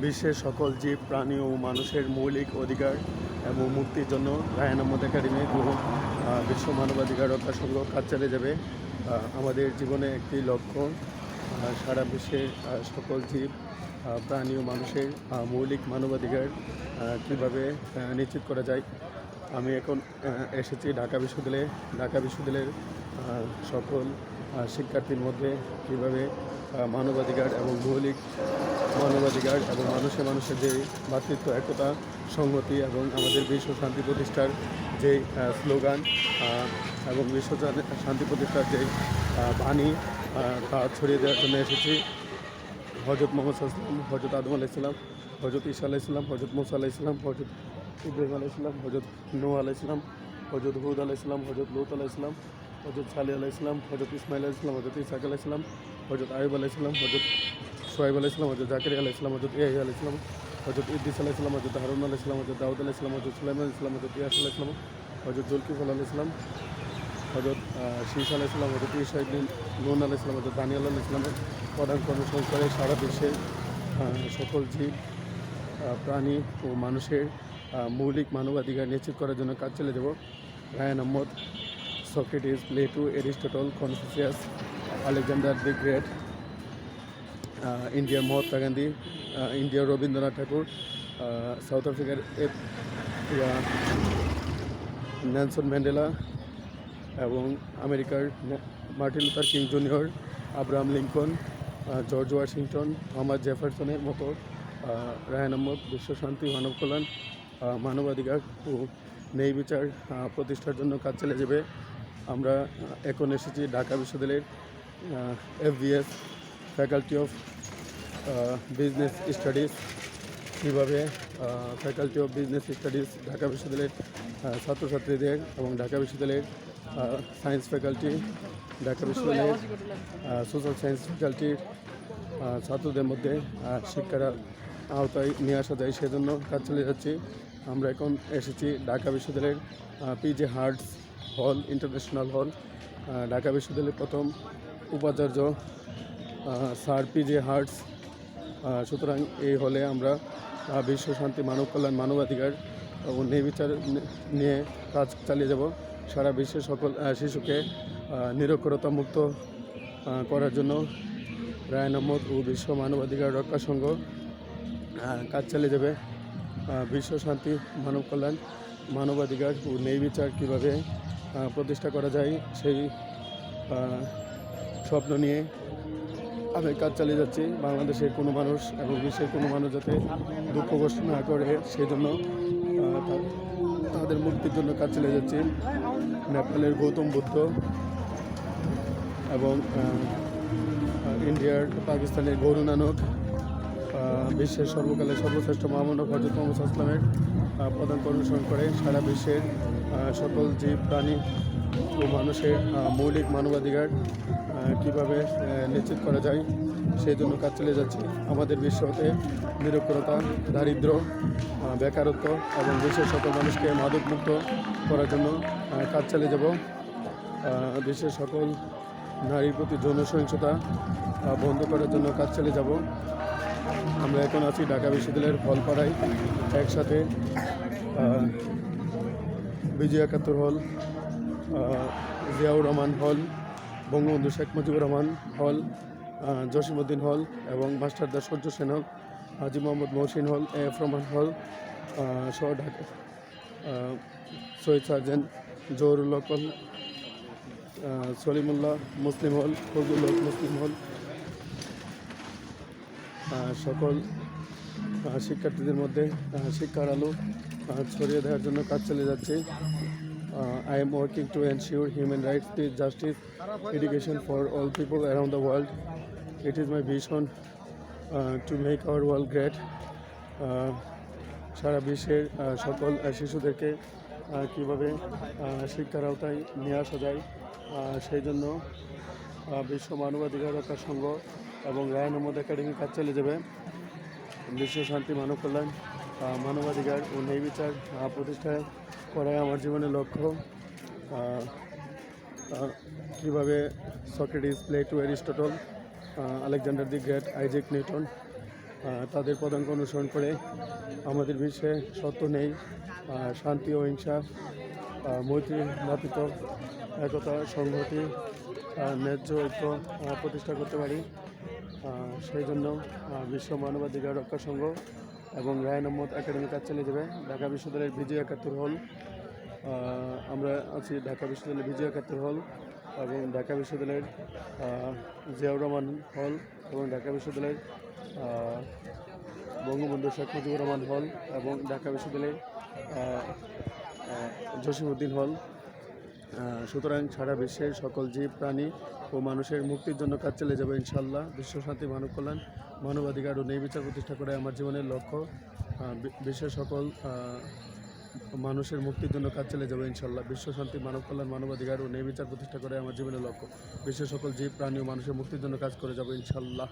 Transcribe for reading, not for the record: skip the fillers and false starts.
বিশ্বের সকল জীব প্রাণী ও মানুষের মৌলিক অধিকার এবং মুক্তির জন্য রায়ান আহমদ একাডেমি ও বিশ্ব মানবাধিকার রক্ষা সংঘ কাজ চালিয়ে যাবে। আমাদের জীবনে একটি লক্ষ্য সারা বিশ্বের সকল জীব প্রাণী ও মানুষের মৌলিক মানবাধিকার কীভাবে নিশ্চিত করা যায়। আমি এখন এসেছি ঢাকা বিশ্ববিদ্যালয়ের সকল শিক্ষার্থীর মধ্যে কীভাবে মানবাধিকার এবং মৌলিক মানবাধিকার এবং মানুষের যে ভ্রাতৃত্ব একতা সংহতি এবং আমাদের বিশ্ব শান্তি প্রতিষ্ঠার যে স্লোগান এবং বিশ্ব শান্তি প্রতিষ্ঠার যে বাণী তা ছড়িয়ে দেওয়ার জন্য এসেছি। হজরত মোহাম্মদ সাল্লাল্লাহু আলাইহি ওয়াসাল্লাম, হজরত আদম আলাইহিসসালাম, হজরত ঈসা আলাইহিসসালাম, হজরত মুসা আলাইহিসসালাম, হজরত ইব্রাহিম আলাইহিসসালাম, হজরত নূহ আলাইহিসসালাম, হজরত হুদ আলাইহিসসালাম, হজরত লূত আলাইহিসসালাম, হজরত সালেহ আলাইহিসসালাম, হজরত ইসমাইল আলাইহিসসালাম, হজরত ইসহাক আলাইহিসসালাম, হজরত আইয়ুব আলাইহিসসালাম, হজরত সোহাইব আলাইহিসসালাম, হজরত জাকারিয়া আলাইহিসসালাম, হজরত ইয়াহইয়া আলাইহিসসালাম, হজরত ইদ্রিস আলাইহিসসালাম, হজরত হারুন আলাইহিসসালাম, হজরত দাউদ আলাইহিসসালাম, হজরত সুলাইমান আলাইহিসসালাম, হজরত ইয়াস আলাইহিসসালাম, হজরত জুলকিফল আলাইহিসসালাম, হজরত শীস আলাইহিসসালাম, হজরত ঈসা ইবনে নূন আলাইহিসসালাম, হজরত দানিয়েল আলাইহিসসালামের পদাঙ্ক অনুসরণ করে সারা বিশ্বের সকল জীব প্রাণী ও মানুষের মৌলিক মানবাধিকার নিশ্চিত করার জন্য কাজ চালিয়ে যাব। Rayan Ahmed, Socrates, Plato, Aristotle, Confucius, Alexander the great, ইন্ডিয়ার মহাত্মা গান্ধী, ইন্ডিয়ার রবীন্দ্রনাথ ঠাকুর, সাউথ আফ্রিকার নেলসন ম্যান্ডেলা এবং আমেরিকার Martin Luther King junior, Abraham Lincoln, George Washington, Thomas জেফারসনের মতো রায়ান আহমদ বিশ্ব শান্তি, মানব কল্যাণ, মানবাধিকার ও ন্যায় বিচার প্রতিষ্ঠার জন্য কাজ চালিয়ে যাবে। আমরা এখন এসেছি ঢাকা বিশ্ববিদ্যালয়ের FBS faculty of business studies. কীভাবে faculty of business studies Dhaka বিশ্ববিদ্যালয়ের ছাত্রছাত্রীদের এবং ঢাকা বিশ্ববিদ্যালয়ের সায়েন্স ফ্যাকাল্টি, ঢাকা বিশ্ববিদ্যালয়ের সোশ্যাল সায়েন্স ফ্যাকাল্টির ছাত্রদের মধ্যে শিক্ষার আওতায় নিয়ে আসা যায় সেজন্য কাজ চালিয়ে যাচ্ছি। আমরা এখন এসেছি ঢাকা বিশ্ববিদ্যালয়ের PJ হার্টস হল, ইন্টারন্যাশনাল হল। ঢাকা বিশ্ববিদ্যালয়ের প্রথম উপাচার্য স্যার PJ হার্টস। সুতরাং এই হলে আমরা বিশ্ব শান্তি, মানব কল্যাণ, মানবাধিকার ও ন্যায় বিচার নিয়ে কাজ চালিয়ে যাব। সারা বিশ্বের সকল শিশুকে নিরক্ষরতা মুক্ত করার জন্য রায়ান আহমদ ও বিশ্ব মানবাধিকার রক্ষা সংঘ কাজ চালিয়ে যাবে। বিশ্ব শান্তি, মানব কল্যাণ, মানবাধিকার ও ন্যায় বিচার কীভাবে প্রতিষ্ঠা করা যায় সেই স্বপ্ন নিয়ে আমি কাজ চালিয়ে যাচ্ছি। বাংলাদেশের কোনো মানুষ এবং বিশ্বের কোনো মানুষ যাতে দুঃখ কষ্ট না করে সেই জন্য তাদের মুক্তির জন্য কাজ চালিয়ে যাচ্ছি। নেপালের গৌতম বুদ্ধ এবং ইন্ডিয়ার পাকিস্তানের গরু নানক, বিশ্বের সর্বকালের সর্বশ্রেষ্ঠ মহামানব হজরত মোহাম্মদ সাল্লাল্লাহু আলাইহি ওয়াসাল্লামের পদাঙ্ক অনুসরণ করে সারা বিশ্বের সকল জীব প্রাণী ও মানুষের মৌলিক মানবাধিকার কীভাবে নিশ্চিত করা যায় সেই জন্য কাজ চালিয়ে যাচ্ছি। আমাদের বিশ্বতে নিরক্ষরতা, দারিদ্র, বেকারত্ব এবং বিশ্বের সকল মানুষকে মাদকমুক্ত করার জন্য কাজ চালিয়ে যাব। বিশ্বের সকল নারীর প্রতি যৌন সহিংসতা বন্ধ করার জন্য কাজ চালিয়ে যাব। আমরা এখন আছি ঢাকা বিশ্ববিদ্যালয়ের হলপাড়ায়, একসাথে বিজয় একাত্তর হল, জিয়াউর রহমান হল, বঙ্গবন্ধু শেখ মুজিবুর রহমান হল, জসিমউদ্দিন হল এবং মাস্টারদা সূর্য সেন হল, হাজী মোহাম্মদ মহসিন হল, AF রহমান হল সহ ঢাকা শহীদ সার্জেন্ট জহুরুল হক হল, সলিমুল্লাহ মুসলিম হল, ফজলুল হক মুসলিম হল, সকল শিক্ষার্থীদের মধ্যে শিক্ষার আলো ছড়িয়ে দেওয়ার জন্য কাজ চালিয়ে যাচ্ছে। I am working to ensure human rights, peace, justice, education for all people around the world. It is my vision to make our world great. সারা বিশ্বের সকল শিশুদেরকে কীভাবে শিক্ষার আওতায় নিয়ে আসা যায় সেই জন্য বিশ্ব মানবাধিকার রক্ষা সংঘ এবং রায়ান আহমদ একাডেমি কাজ চালিয়ে যাবে। বিশ্ব শান্তি, মানব কল্যাণ, মানবাধিকার ও ন্যায় বিচার প্রতিষ্ঠা করাই আমার জীবনের লক্ষ্য। কীভাবে Socrates, Plato, Aristotle, Alexander the great, Isaac Newton তাদের পদাঙ্ক অনুসরণ করে আমাদের বিশ্বে সত্য নেই, শান্তি ও হিংসা, মৈত্রী ভ্রাতৃত্ব, একতা, সংহতি, ন্যায্য ঐক্য প্রতিষ্ঠা করতে পারি। সেই জন্য বিশ্ব মানবাধিকার রক্ষা সংঘ এবং রায়হান আহমদ একাডেমি কাজ চালিয়ে যাবে। ঢাকা বিশ্ববিদ্যালয়ের বিজয় 71 হল, আমরা আছি ঢাকা বিশ্ববিদ্যালয়ের বিজয় 71 হল এবং ঢাকা বিশ্ববিদ্যালয়ের জিয়াউর রহমান হল এবং ঢাকা বিশ্ববিদ্যালয়ের বঙ্গবন্ধু শেখ মুজিবুর রহমান হল এবং ঢাকা বিশ্ববিদ্যালয়ের জসিমউদ্দিন হল। সুতরাং সারা বিশ্বের সকল জীব, প্রাণী ও মানুষের মুক্তির জন্য কাজ চালিয়ে যাবে ইনশাআল্লাহ। বিশ্ব শান্তি, মানব কল্যাণ, মানবাধিকার ও ন্যায় বিচার প্রতিষ্ঠা করে আমার জীবনের লক্ষ্য। বিশ্বের সকল মানুষের মুক্তির জন্য কাজ চালিয়ে যাবে ইনশাআল্লাহ। বিশ্ব শান্তি, মানব কল্যাণ, মানবাধিকার ও ন্যায় বিচার প্রতিষ্ঠা করে আমার জীবনের লক্ষ্য। বিশ্বের সকল জীব, প্রাণী ও মানুষের মুক্তির জন্য কাজ করে যাবে ইনশাআল্লাহ।